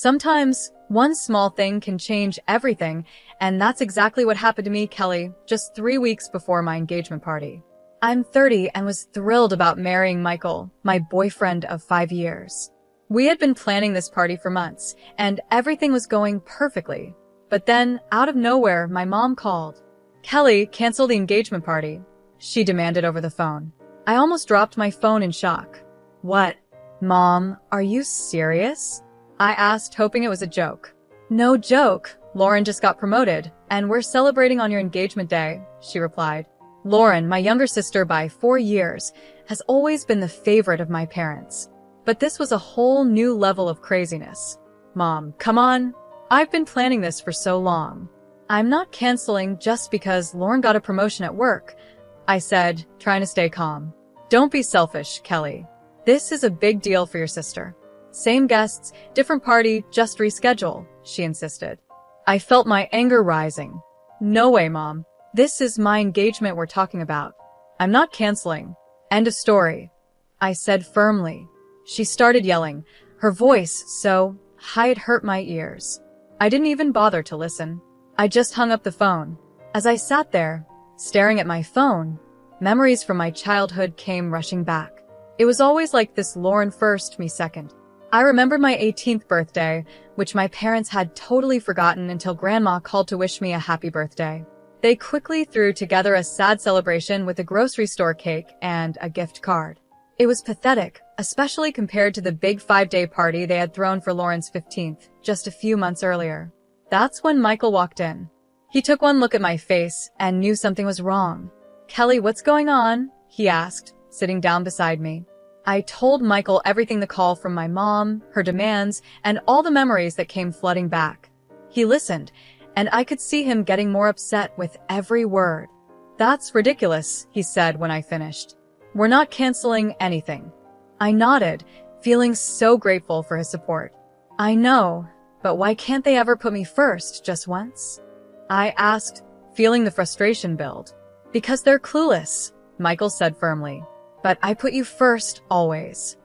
Sometimes one small thing can change everything, and that's exactly what happened to me, Kelly, just 3 weeks before my engagement party. I'm 30 and was thrilled about marrying Michael, my boyfriend of 5 years. We had been planning this party for months, and everything was going perfectly. But then, out of nowhere, my mom called. "Kelly, cancel the engagement party," she demanded over the phone. I almost dropped my phone in shock. "What? Mom, are you serious?" I asked, hoping it was a joke. "No joke. Lauren just got promoted, and we're celebrating on your engagement day," she replied. Lauren, my younger sister by 4 years, has always been the favorite of my parents. But this was a whole new level of craziness. "Mom, come on. I've been planning this for so long. I'm not canceling just because Lauren got a promotion at work," I said, trying to stay calm. "Don't be selfish, Kelly. This is a big deal for your sister. Same guests, different party, just reschedule," she insisted. I felt my anger rising. "No way, Mom. This is my engagement we're talking about. I'm not canceling. End of story," I said firmly. She started yelling, her voice so high it hurt my ears. I didn't even bother to listen. I just hung up the phone. As I sat there, staring at my phone, memories from my childhood came rushing back. It was always like this: Lauren first, me second. I remembered my 18th birthday, which my parents had totally forgotten until Grandma called to wish me a happy birthday. They quickly threw together a sad celebration with a grocery store cake and a gift card. It was pathetic, especially compared to the big 5-day party they had thrown for Lauren's 15th, just a few months earlier. That's when Michael walked in. He took one look at my face and knew something was wrong. "Kelly, what's going on?" he asked, sitting down beside me. I told Michael everything: the call from my mom, her demands, and all the memories that came flooding back. He listened, and I could see him getting more upset with every word. "That's ridiculous," he said when I finished. "We're not canceling anything." I nodded, feeling so grateful for his support. "I know, but why can't they ever put me first just once?" I asked, feeling the frustration build. "Because they're clueless," Michael said firmly. "But I put you first, always."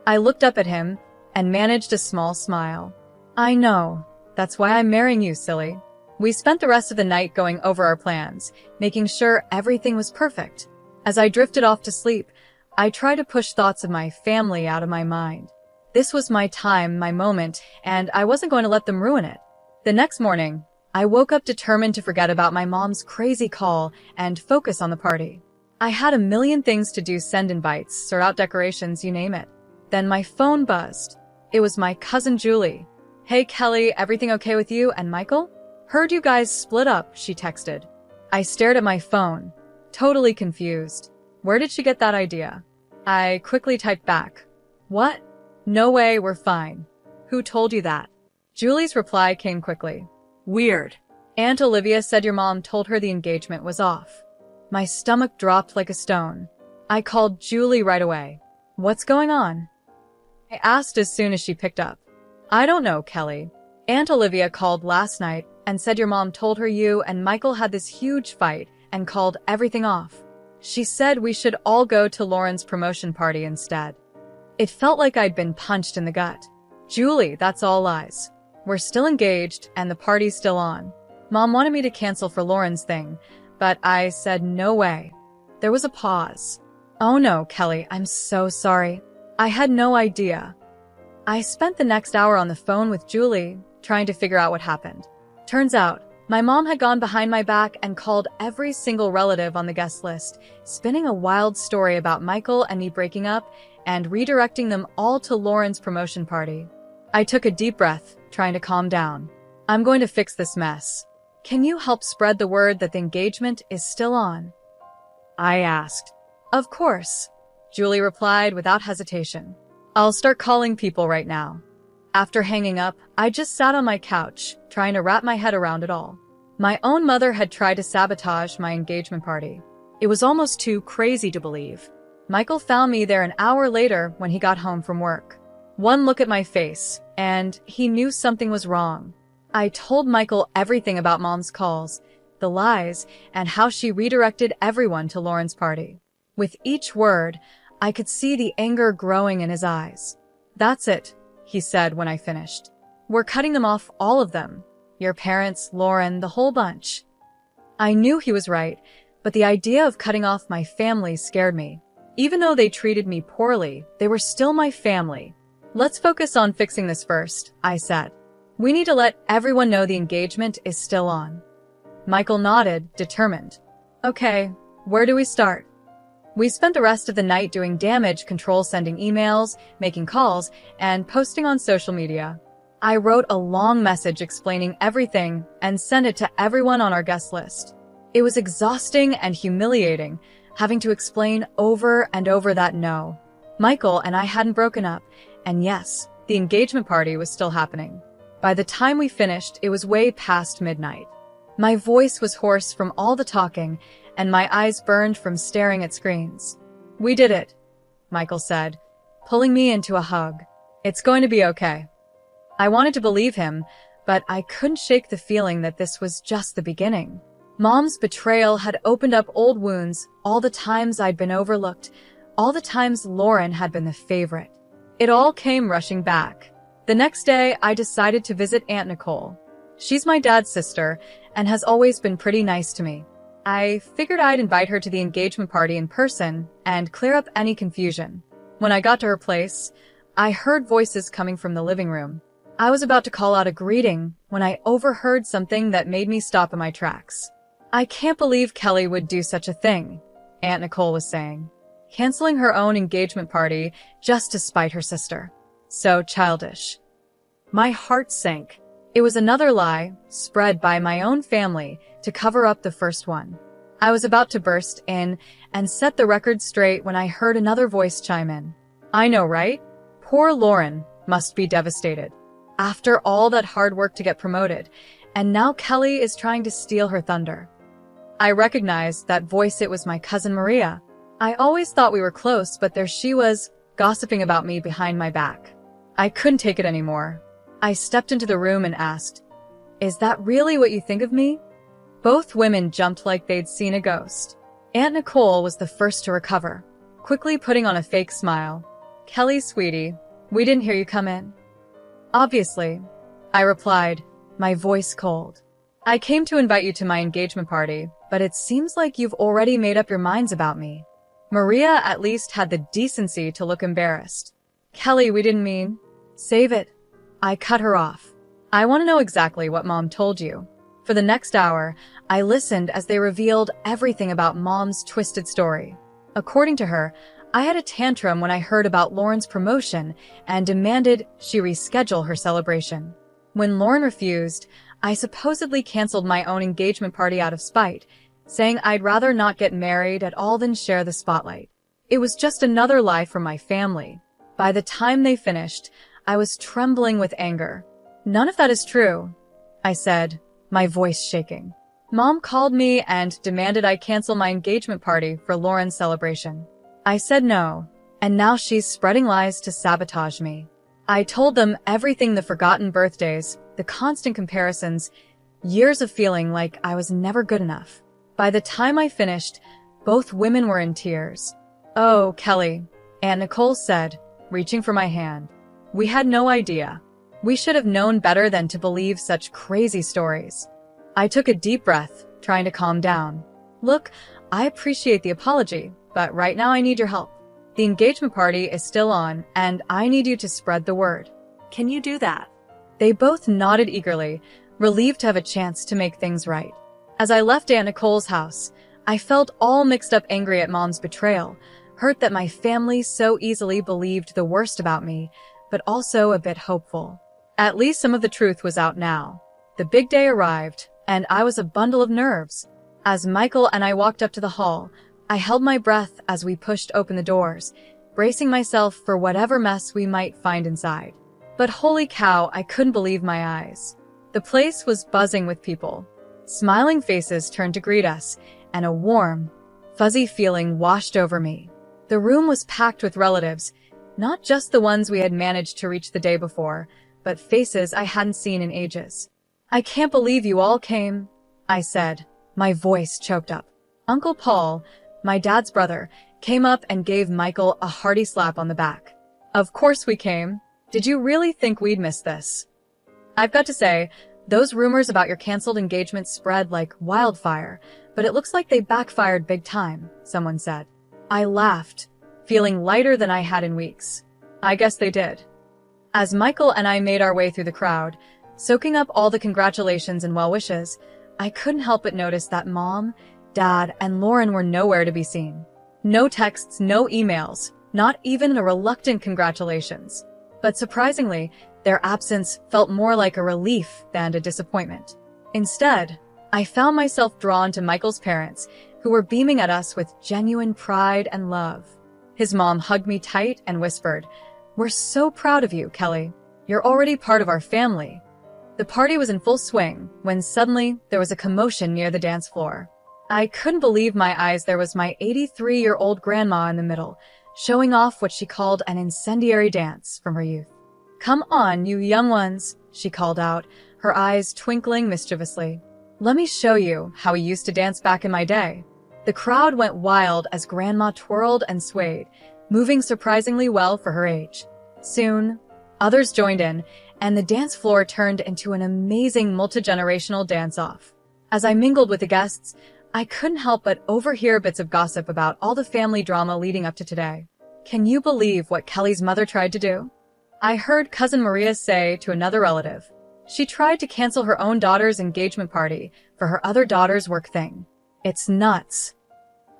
I looked up at him and managed a small smile. "I know. That's why I'm marrying you, silly." We spent the rest of the night going over our plans, making sure everything was perfect. As I drifted off to sleep, I tried to push thoughts of my family out of my mind. This was my time, my moment, and I wasn't going to let them ruin it. The next morning, I woke up determined to forget about my mom's crazy call and focus on the party. I had a million things to do: send invites, sort out decorations, you name it. Then my phone buzzed. It was my cousin Julie. "Hey Kelly, everything okay with you and Michael? Heard you guys split up," she texted. I stared at my phone, totally confused. Where did she get that idea? I quickly typed back, "What? No way, we're fine." "Who told you that?" Julie's reply came quickly. "Weird. Aunt Olivia said your mom told her the engagement was off." My stomach dropped like a stone. I called Julie right away. "What's going on?" I asked as soon as she picked up. "I don't know, Kelly. Aunt Olivia called last night and said your mom told her you and Michael had this huge fight and called everything off. She said we should all go to Lauren's promotion party instead." It felt like I'd been punched in the gut. "Julie, that's all lies. We're still engaged and the party's still on. Mom wanted me to cancel for Lauren's thing, but I said no way." There was a pause. "Oh no, Kelly, I'm so sorry. I had no idea." I spent the next hour on the phone with Julie, trying to figure out what happened. Turns out, my mom had gone behind my back and called every single relative on the guest list, spinning a wild story about Michael and me breaking up and redirecting them all to Lauren's promotion party. I took a deep breath, trying to calm down. "I'm going to fix this mess. Can you help spread the word that the engagement is still on?" I asked. "Of course," Julie replied without hesitation. "I'll start calling people right now." After hanging up, I just sat on my couch, trying to wrap my head around it all. My own mother had tried to sabotage my engagement party. It was almost too crazy to believe. Michael found me there an hour later when he got home from work. One look at my face, and he knew something was wrong. I told Michael everything about Mom's calls, the lies, and how she redirected everyone to Lauren's party. With each word, I could see the anger growing in his eyes. "That's it," he said when I finished. We're cutting them off, all of them. Your parents, Lauren, the whole bunch. I knew he was right, but the idea of cutting off my family scared me. Even though they treated me poorly, they were still my family. Let's focus on fixing this first, I said. We need to let everyone know the engagement is still on. Michael nodded, determined. Okay, where do we start? We spent the rest of the night doing damage control, sending emails, making calls, and posting on social media. I wrote a long message explaining everything and sent it to everyone on our guest list. It was exhausting and humiliating, having to explain over and over that no, Michael and I hadn't broken up, and yes, the engagement party was still happening. By the time we finished, it was way past midnight. My voice was hoarse from all the talking, and my eyes burned from staring at screens. We did it, Michael said, pulling me into a hug. It's going to be okay. I wanted to believe him, but I couldn't shake the feeling that this was just the beginning. Mom's betrayal had opened up old wounds, all the times I'd been overlooked, all the times Lauren had been the favorite. It all came rushing back. The next day, I decided to visit Aunt Nicole. She's my dad's sister and has always been pretty nice to me. I figured I'd invite her to the engagement party in person and clear up any confusion. When I got to her place, I heard voices coming from the living room. I was about to call out a greeting when I overheard something that made me stop in my tracks. I can't believe Kelly would do such a thing, Aunt Nicole was saying. Canceling her own engagement party just to spite her sister. So childish. My heart sank. It was another lie, spread by my own family, to cover up the first one. I was about to burst in and set the record straight when I heard another voice chime in. I know, right? Poor Lauren must be devastated. After all that hard work to get promoted, and now Kelly is trying to steal her thunder. I recognized that voice. It was my cousin Maria. I always thought we were close, but there she was, gossiping about me behind my back. I couldn't take it anymore. I stepped into the room and asked, "Is that really what you think of me?" Both women jumped like they'd seen a ghost. Aunt Nicole was the first to recover, quickly putting on a fake smile. "Kelly, sweetie, we didn't hear you come in." "Obviously," I replied, my voice cold. "I came to invite you to my engagement party, but it seems like you've already made up your minds about me." Maria at least had the decency to look embarrassed. "Kelly, we didn't mean..." "Save it." I cut her off. "I want to know exactly what Mom told you." For the next hour, I listened as they revealed everything about Mom's twisted story. According to her, I had a tantrum when I heard about Lauren's promotion and demanded she reschedule her celebration. When Lauren refused, I supposedly canceled my own engagement party out of spite, saying I'd rather not get married at all than share the spotlight. It was just another lie from my family. By the time they finished, I was trembling with anger. "None of that is true," I said, my voice shaking. "Mom called me and demanded I cancel my engagement party for Lauren's celebration. I said no, and now she's spreading lies to sabotage me." I told them everything: the forgotten birthdays, the constant comparisons, years of feeling like I was never good enough. By the time I finished, both women were in tears. "Oh, Kelly," Aunt Nicole said, reaching for my hand. "We had no idea. We should have known better than to believe such crazy stories." I took a deep breath, trying to calm down. "Look, I appreciate the apology, but right now I need your help. The engagement party is still on, and I need you to spread the word. Can you do that?" They both nodded eagerly, relieved to have a chance to make things right. As I left Aunt Nicole's house, I felt all mixed up, angry at Mom's betrayal, hurt that my family so easily believed the worst about me, but also a bit hopeful. At least some of the truth was out now. The big day arrived, and I was a bundle of nerves. As Michael and I walked up to the hall, I held my breath as we pushed open the doors, bracing myself for whatever mess we might find inside. But holy cow, I couldn't believe my eyes. The place was buzzing with people. Smiling faces turned to greet us, and a warm, fuzzy feeling washed over me. The room was packed with relatives, not just the ones we had managed to reach the day before, but faces I hadn't seen in ages. "I can't believe you all came," I said, my voice choked up. Uncle Paul, my dad's brother, came up and gave Michael a hearty slap on the back. "Of course we came. Did you really think we'd miss this?" I've got to say, those rumors about your canceled engagement spread like wildfire, but it looks like they backfired big time, someone said. I laughed, feeling lighter than I had in weeks. I guess they did. As Michael and I made our way through the crowd, soaking up all the congratulations and well wishes, I couldn't help but notice that Mom, Dad, and Lauren were nowhere to be seen. No texts, no emails, not even a reluctant congratulations. But surprisingly, their absence felt more like a relief than a disappointment. Instead, I found myself drawn to Michael's parents, who were beaming at us with genuine pride and love. His mom hugged me tight and whispered, "We're so proud of you, Kelly. You're already part of our family." The party was in full swing when suddenly there was a commotion near the dance floor. I couldn't believe my eyes. There was my 83-year-old grandma in the middle, showing off what she called an incendiary dance from her youth. "Come on, you young ones," she called out, her eyes twinkling mischievously. "Let me show you how we used to dance back in my day." The crowd went wild as Grandma twirled and swayed, moving surprisingly well for her age. Soon, others joined in, and the dance floor turned into an amazing multi-generational dance-off. As I mingled with the guests, I couldn't help but overhear bits of gossip about all the family drama leading up to today. "Can you believe what Kelly's mother tried to do?" I heard Cousin Maria say to another relative. "She tried to cancel her own daughter's engagement party for her other daughter's work thing. It's nuts."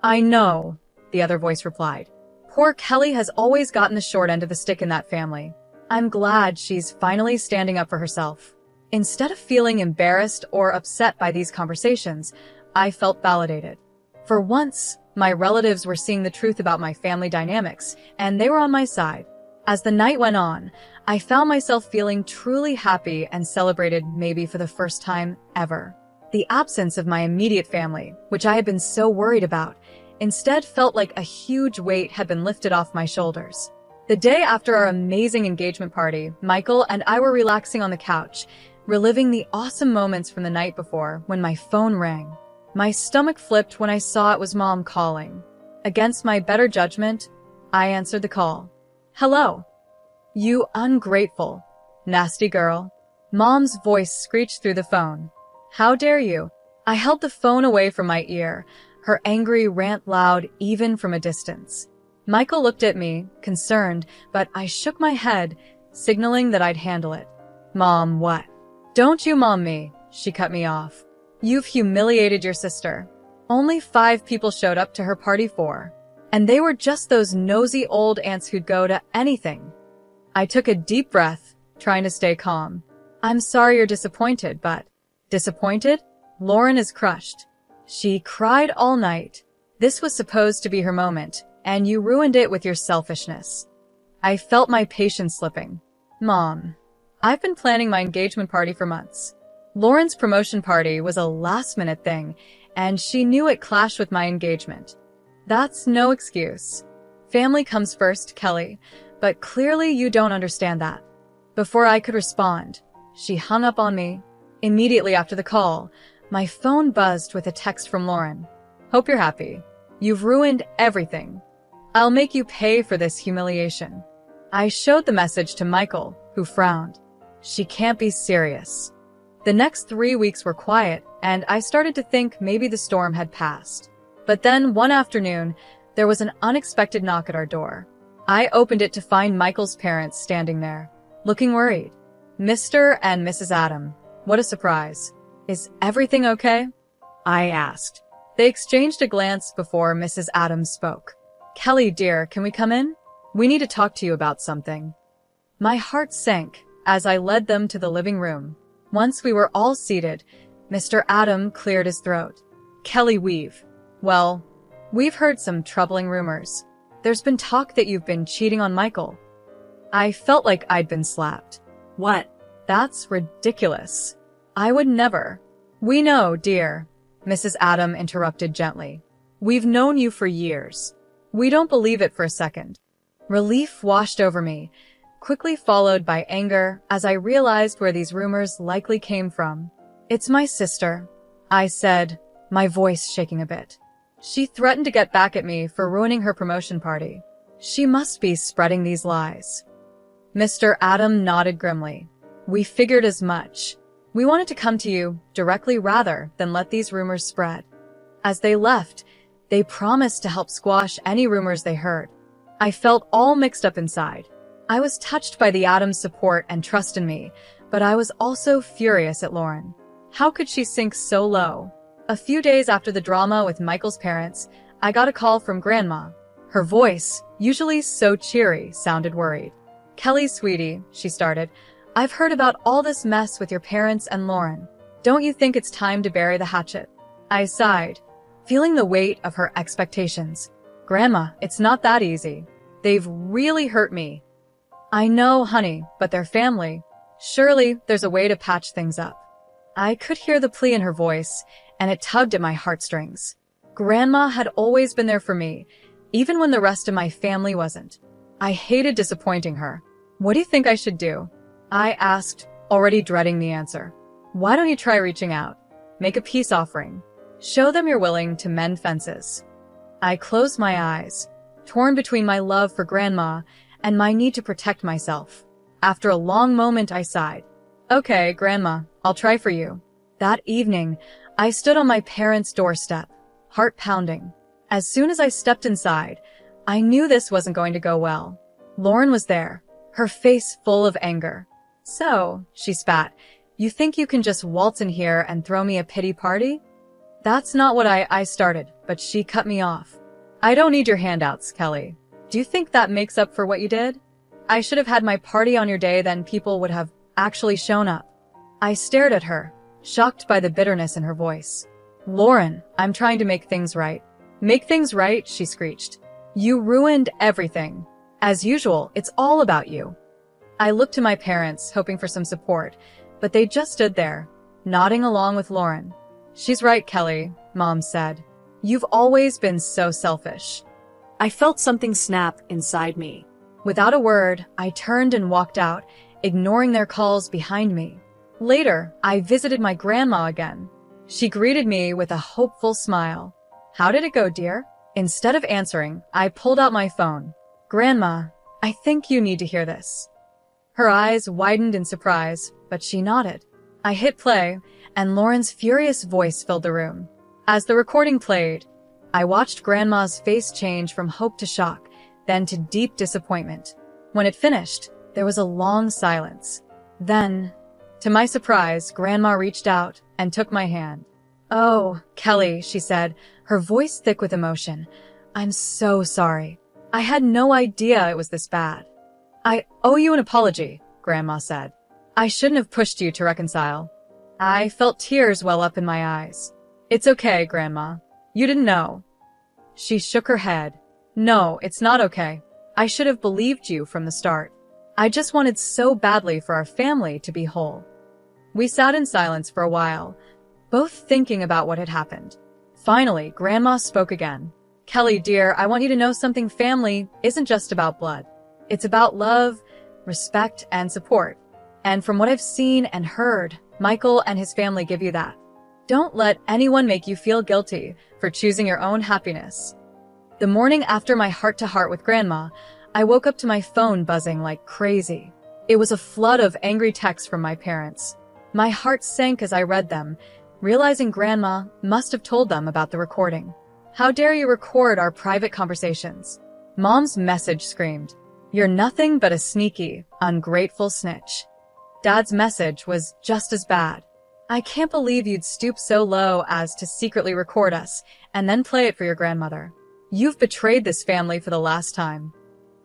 "I know," the other voice replied. "Poor Kelly has always gotten the short end of the stick in that family. I'm glad she's finally standing up for herself." Instead of feeling embarrassed or upset by these conversations, I felt validated. For once, my relatives were seeing the truth about my family dynamics, and they were on my side. As the night went on, I found myself feeling truly happy and celebrated, maybe for the first time ever. The absence of my immediate family, which I had been so worried about, instead felt like a huge weight had been lifted off my shoulders. The day after our amazing engagement party, Michael and I were relaxing on the couch, reliving the awesome moments from the night before when my phone rang. My stomach flipped when I saw it was Mom calling. Against my better judgment, I answered the call. "Hello." "You ungrateful, nasty girl." Mom's voice screeched through the phone. "How dare you?" I held the phone away from my ear, her angry rant loud even from a distance. Michael looked at me, concerned, but I shook my head, signaling that I'd handle it. "Mom, what?" "Don't you mom me," she cut me off. "You've humiliated your sister." Only 5 people showed up to her party and they were just those nosy old aunts who'd go to anything. I took a deep breath, trying to stay calm. "I'm sorry you're disappointed, but..." "Disappointed?" "Lauren is crushed. She cried all night. This was supposed to be her moment, and you ruined it with your selfishness." I felt my patience slipping. "Mom, I've been planning my engagement party for months. Lauren's promotion party was a last-minute thing, and she knew it clashed with my engagement. That's no excuse. Family comes first, Kelly, but clearly you don't understand that." Before I could respond, she hung up on me. Immediately after the call, my phone buzzed with a text from Lauren. "Hope you're happy. You've ruined everything. I'll make you pay for this humiliation." I showed the message to Michael, who frowned. She can't be serious. The next 3 weeks were quiet, and I started to think maybe the storm had passed. But then one afternoon, there was an unexpected knock at our door. I opened it to find Michael's parents standing there, looking worried. "Mr. and Mrs. Adam, what a surprise. Is everything okay?" I asked. They exchanged a glance before Mrs. Adams spoke. "Kelly, dear, can we come in? We need to talk to you about something." My heart sank as I led them to the living room. Once we were all seated, Mr. Adam cleared his throat. "Kelly, we've heard some troubling rumors. There's been talk that you've been cheating on Michael." I felt like I'd been slapped. "What? That's ridiculous. I would never." "We know, dear," Mrs. Adam interrupted gently. "We've known you for years. We don't believe it for a second." Relief washed over me, quickly followed by anger as I realized where these rumors likely came from. "It's my sister," I said, my voice shaking a bit. "She threatened to get back at me for ruining her promotion party. She must be spreading these lies." Mr. Adam nodded grimly. We figured as much. We wanted to come to you directly rather than let these rumors spread. As they left, they promised to help squash any rumors they heard. I felt all mixed up inside. I was touched by the Adams' support and trust in me, but I was also furious at Lauren. How could she sink so low? A few days after the drama with Michael's parents, I got a call from Grandma. Her voice, usually so cheery, sounded worried. "Kelly, sweetie," she started, "I've heard about all this mess with your parents and Lauren. Don't you think it's time to bury the hatchet?" I sighed, feeling the weight of her expectations. "Grandma, it's not that easy. They've really hurt me." "I know, honey, but they're family. Surely there's a way to patch things up." I could hear the plea in her voice, and it tugged at my heartstrings. Grandma had always been there for me, even when the rest of my family wasn't. I hated disappointing her. "What do you think I should do?" I asked, already dreading the answer. "Why don't you try reaching out? Make a peace offering. Show them you're willing to mend fences." I closed my eyes, torn between my love for Grandma and my need to protect myself. After a long moment, I sighed. "Okay, Grandma, I'll try for you." That evening, I stood on my parents' doorstep, heart pounding. As soon as I stepped inside, I knew this wasn't going to go well. Lauren was there, her face full of anger. "So," she spat, "you think you can just waltz in here and throw me a pity party?" That's not what I started, but she cut me off. "I don't need your handouts, Kelly. Do you think that makes up for what you did? I should have had my party on your day, then people would have actually shown up." I stared at her, shocked by the bitterness in her voice. "Lauren, I'm trying to make things right." "Make things right?" she screeched. "You ruined everything. As usual, it's all about you." I looked to my parents, hoping for some support, but they just stood there, nodding along with Lauren. "She's right, Kelly," Mom said. "You've always been so selfish." I felt something snap inside me. Without a word, I turned and walked out, ignoring their calls behind me. Later, I visited my grandma again. She greeted me with a hopeful smile. "How did it go, dear?" Instead of answering, I pulled out my phone. "Grandma, I think you need to hear this." Her eyes widened in surprise, but she nodded. I hit play, and Lauren's furious voice filled the room. As the recording played, I watched Grandma's face change from hope to shock, then to deep disappointment. When it finished, there was a long silence. Then, to my surprise, Grandma reached out and took my hand. "Oh, Kelly," she said, her voice thick with emotion. "I'm so sorry. I had no idea it was this bad." "I owe you an apology," Grandma said. "I shouldn't have pushed you to reconcile." I felt tears well up in my eyes. "It's okay, Grandma. You didn't know." She shook her head. "No, it's not okay. I should have believed you from the start. I just wanted so badly for our family to be whole." We sat in silence for a while, both thinking about what had happened. Finally, Grandma spoke again. "Kelly, dear, I want you to know something. Family isn't just about blood. It's about love, respect, and support. And from what I've seen and heard, Michael and his family give you that. Don't let anyone make you feel guilty for choosing your own happiness." The morning after my heart-to-heart with Grandma, I woke up to my phone buzzing like crazy. It was a flood of angry texts from my parents. My heart sank as I read them, realizing Grandma must have told them about the recording. "How dare you record our private conversations?" Mom's message screamed. "You're nothing but a sneaky, ungrateful snitch." Dad's message was just as bad. "I can't believe you'd stoop so low as to secretly record us and then play it for your grandmother. You've betrayed this family for the last time."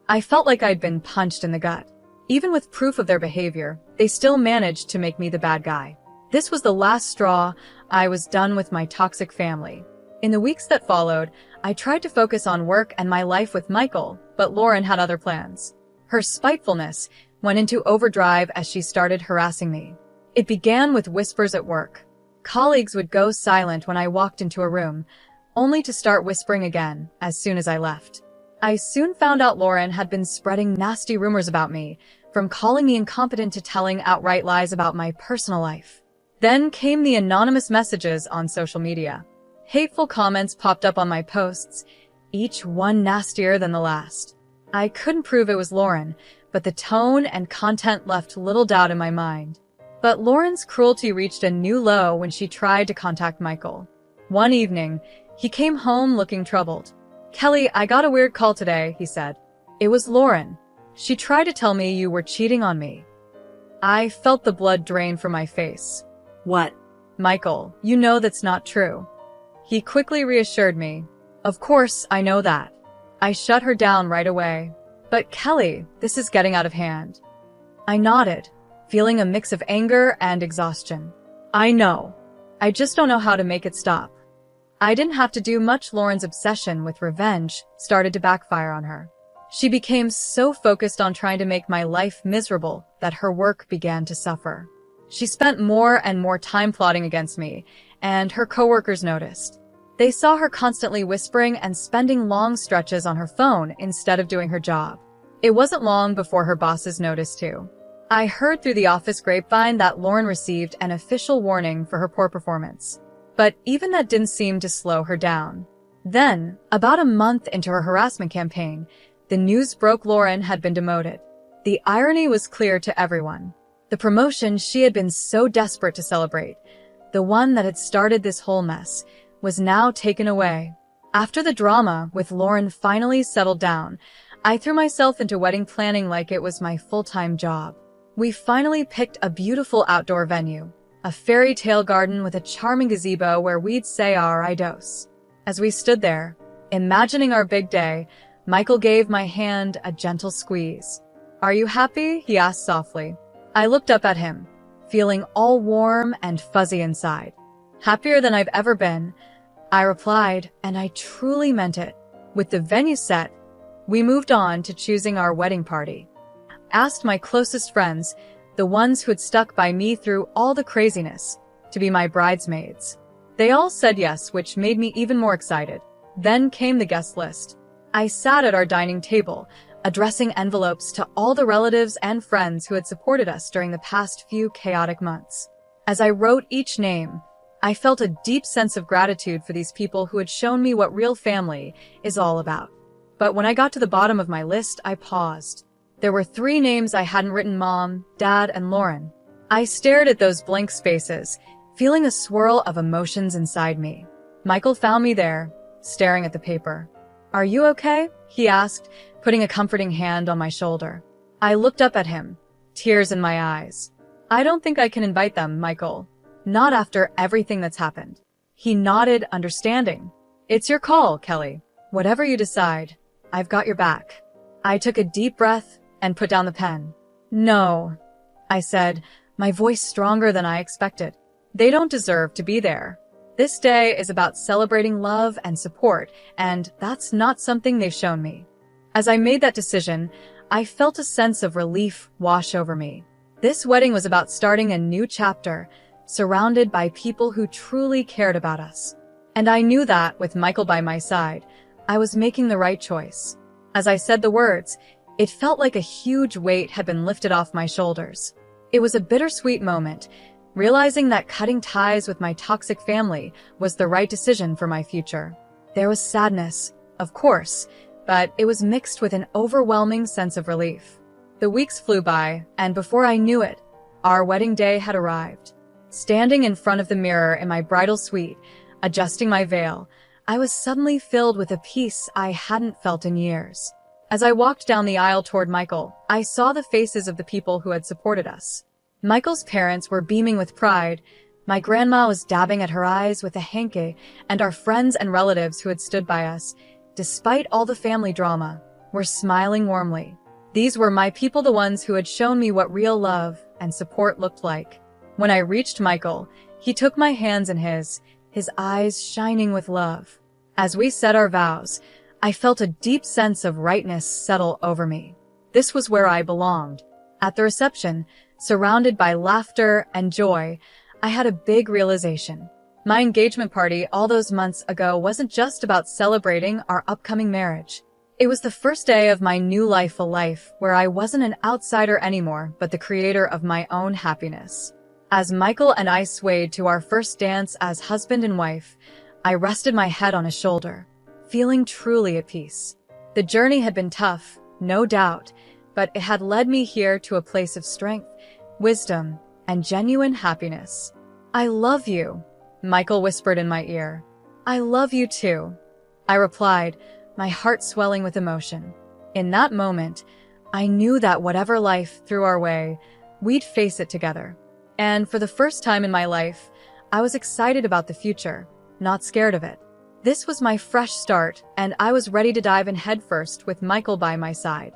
I felt like I'd been punched in the gut. Even with proof of their behavior, they still managed to make me the bad guy. This was the last straw. I was done with my toxic family. In the weeks that followed, I tried to focus on work and my life with Michael, but Lauren had other plans. Her spitefulness went into overdrive as she started harassing me. It began with whispers at work. Colleagues would go silent when I walked into a room, only to start whispering again as soon as I left. I soon found out Lauren had been spreading nasty rumors about me, from calling me incompetent to telling outright lies about my personal life. Then came the anonymous messages on social media. Hateful comments popped up on my posts, each one nastier than the last. I couldn't prove it was Lauren, but the tone and content left little doubt in my mind. But Lauren's cruelty reached a new low when she tried to contact Michael. One evening, he came home looking troubled. "Kelly, I got a weird call today," he said. "It was Lauren. She tried to tell me you were cheating on me." I felt the blood drain from my face. What? "Michael, you know that's not true." He quickly reassured me. "Of course, I know that." I shut her down right away. "But Kelly, this is getting out of hand." I nodded, feeling a mix of anger and exhaustion. "I know. I just don't know how to make it stop." I didn't have to do much. Lauren's obsession with revenge started to backfire on her. She became so focused on trying to make my life miserable that her work began to suffer. She spent more and more time plotting against me, and her coworkers noticed. They saw her constantly whispering and spending long stretches on her phone instead of doing her job. It wasn't long before her bosses noticed too. I heard through the office grapevine that Lauren received an official warning for her poor performance. But even that didn't seem to slow her down. Then, about a month into her harassment campaign, the news broke Lauren had been demoted. The irony was clear to everyone. The promotion she had been so desperate to celebrate, the one that had started this whole mess, was now taken away. After the drama with Lauren finally settled down, I threw myself into wedding planning like it was my full-time job. We finally picked a beautiful outdoor venue, a fairy tale garden with a charming gazebo where we'd say our I dos. As we stood there, imagining our big day, Michael gave my hand a gentle squeeze. "Are you happy?" he asked softly. I looked up at him, feeling all warm and fuzzy inside. "Happier than I've ever been," I replied, and I truly meant it. With the venue set, we moved on to choosing our wedding party. Asked my closest friends, the ones who had stuck by me through all the craziness, to be my bridesmaids. They all said yes, which made me even more excited. Then came the guest list. I sat at our dining table, addressing envelopes to all the relatives and friends who had supported us during the past few chaotic months. As I wrote each name, I felt a deep sense of gratitude for these people who had shown me what real family is all about. But when I got to the bottom of my list, I paused. There were 3 names I hadn't written: Mom, Dad, and Lauren. I stared at those blank spaces, feeling a swirl of emotions inside me. Michael found me there, staring at the paper. "Are you okay?" he asked, putting a comforting hand on my shoulder. I looked up at him, tears in my eyes. "I don't think I can invite them, Michael. Not after everything that's happened." He nodded, understanding. "It's your call, Kelly. Whatever you decide, I've got your back." I took a deep breath and put down the pen. "No," I said, my voice stronger than I expected. "They don't deserve to be there. This day is about celebrating love and support, and that's not something they've shown me." As I made that decision, I felt a sense of relief wash over me. This wedding was about starting a new chapter, surrounded by people who truly cared about us. And I knew that, with Michael by my side, I was making the right choice. As I said the words, it felt like a huge weight had been lifted off my shoulders. It was a bittersweet moment, realizing that cutting ties with my toxic family was the right decision for my future. There was sadness, of course, but it was mixed with an overwhelming sense of relief. The weeks flew by, and before I knew it, our wedding day had arrived. Standing in front of the mirror in my bridal suite, adjusting my veil, I was suddenly filled with a peace I hadn't felt in years. As I walked down the aisle toward Michael, I saw the faces of the people who had supported us. Michael's parents were beaming with pride, my grandma was dabbing at her eyes with a hanky, and our friends and relatives who had stood by us, despite all the family drama, were smiling warmly. These were my people, the ones who had shown me what real love and support looked like. When I reached Michael, he took my hands in his eyes shining with love. As we said our vows, I felt a deep sense of rightness settle over me. This was where I belonged. At the reception, surrounded by laughter and joy, I had a big realization. My engagement party all those months ago wasn't just about celebrating our upcoming marriage. It was the first day of my new life, a life where I wasn't an outsider anymore, but the creator of my own happiness. As Michael and I swayed to our first dance as husband and wife, I rested my head on his shoulder, feeling truly at peace. The journey had been tough, no doubt, but it had led me here to a place of strength, wisdom, and genuine happiness. "I love you," Michael whispered in my ear. "I love you too," I replied, my heart swelling with emotion. In that moment, I knew that whatever life threw our way, we'd face it together. And for the first time in my life, I was excited about the future, not scared of it. This was my fresh start, and I was ready to dive in headfirst with Michael by my side.